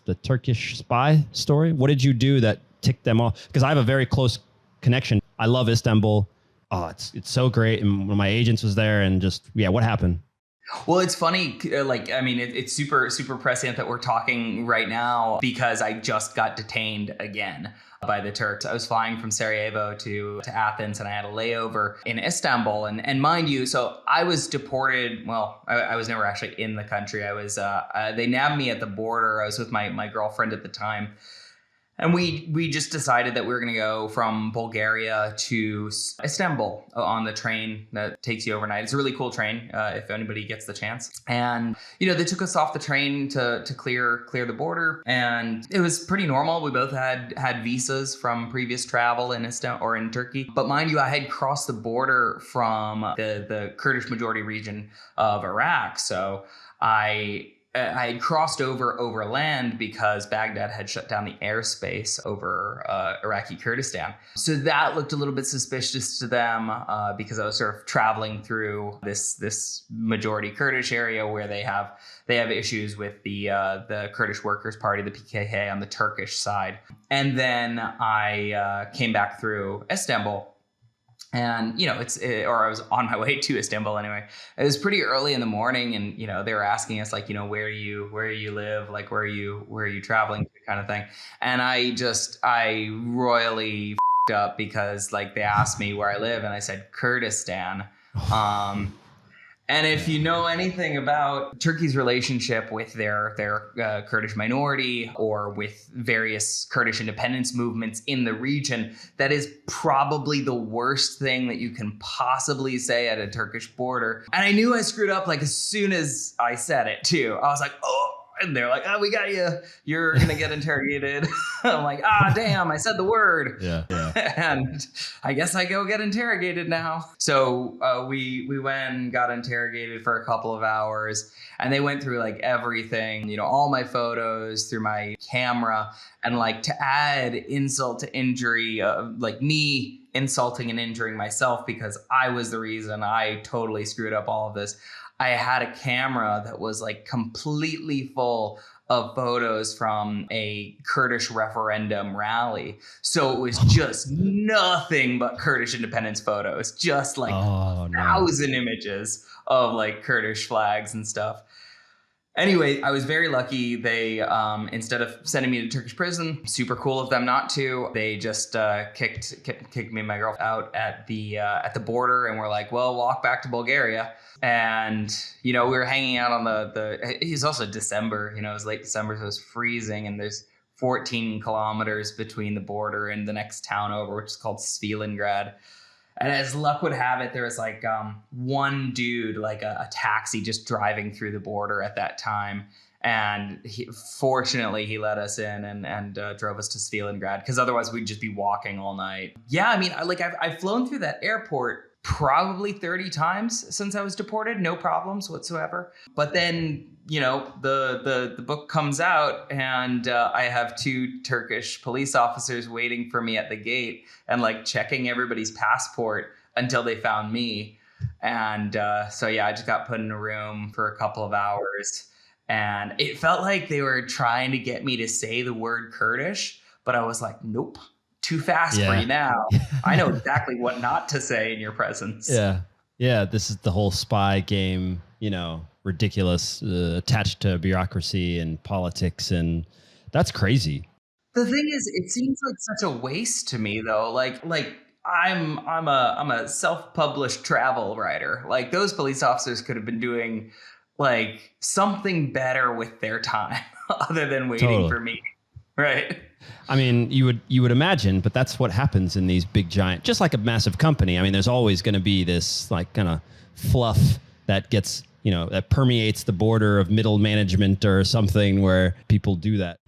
The Turkish spy story. What did you do that ticked them off? Because I have a very close connection. I love Istanbul. Oh, it's so great. And one of my agents was there, and just, yeah, what happened? Well, it's funny. It's super prescient that we're talking right now because I just got detained again by the Turks. I was flying from Sarajevo to Athens, and I had a layover in Istanbul. And mind you, so I was deported. Well, I was never actually in the country. I was. They nabbed me at the border. I was with my girlfriend at the time. And we just decided that we were going to go from Bulgaria to Istanbul on the train that takes you overnight. It's a really cool train if anybody gets the chance. And, they took us off the train to clear the border. And it was pretty normal. We both had visas from previous travel in Istanbul or in Turkey. But mind you, I had crossed the border from the Kurdish majority region of Iraq. So I had crossed over land because Baghdad had shut down the airspace over Iraqi Kurdistan. So that looked a little bit suspicious to them because I was sort of traveling through this majority Kurdish area where they have issues with the Kurdish Workers' Party, the PKK, on the Turkish side. And then I came back through Istanbul. And, or I was on my way to Istanbul anyway. It was pretty early in the morning, and, they were asking us like, where you live, like, where are you traveling to, kind of thing. And I royally f***ed up because like they asked me where I live, and I said Kurdistan. And if you know anything about Turkey's relationship with their Kurdish minority or with various Kurdish independence movements in the region, that is probably the worst thing that you can possibly say at a Turkish border. And I knew I screwed up like as soon as I said it too. I was like, oh. And they're like, oh, we got you. You're going to get interrogated. I'm like, damn, I said the word. Yeah. And I guess I go get interrogated now. So we went and got interrogated for a couple of hours. And they went through like everything, all my photos through my camera. And like to add insult to injury, like me insulting and injuring myself because I was the reason I totally screwed up all of this. I had a camera that was like completely full of photos from a Kurdish referendum rally. So it was just nothing but Kurdish independence photos, just like 1,000 images of like Kurdish flags and stuff. Anyway, I was very lucky. They, instead of sending me to Turkish prison, super cool of them not to, they just kicked me and my girl out at the border, and were like, well, walk back to Bulgaria. And, we were hanging out on it was also December, it was late December, so it was freezing, and there's 14 kilometers between the border and the next town over, which is called 𝗪𝗏𝗪𝗏. And as luck would have it, there was like one dude, like a taxi just driving through the border at that time. And fortunately, he let us in and drove us to 𝗪𝗏𝗪𝗏, because otherwise we'd just be walking all night. Yeah, I mean, I've flown through that airport probably 30 times since I was deported. No problems whatsoever. But then, the book comes out, and I have 2 Turkish police officers waiting for me at the gate and like checking everybody's passport until they found me. And so, yeah, I just got put in a room for a couple of hours, and it felt like they were trying to get me to say the word Kurdish, but I was like, nope, too fast for you now. I know exactly what not to say in your presence. Yeah. Yeah. This is the whole spy game, ridiculous, attached to bureaucracy and politics. And that's crazy. The thing is, it seems like such a waste to me, though. Like I'm a self-published travel writer. Like, those police officers could have been doing like something better with their time other than waiting for me. Right. I mean, you would imagine, but that's what happens in these big giant, just like a massive company. I mean, there's always going to be this like kind of fluff that gets, that permeates the border of middle management or something where people do that.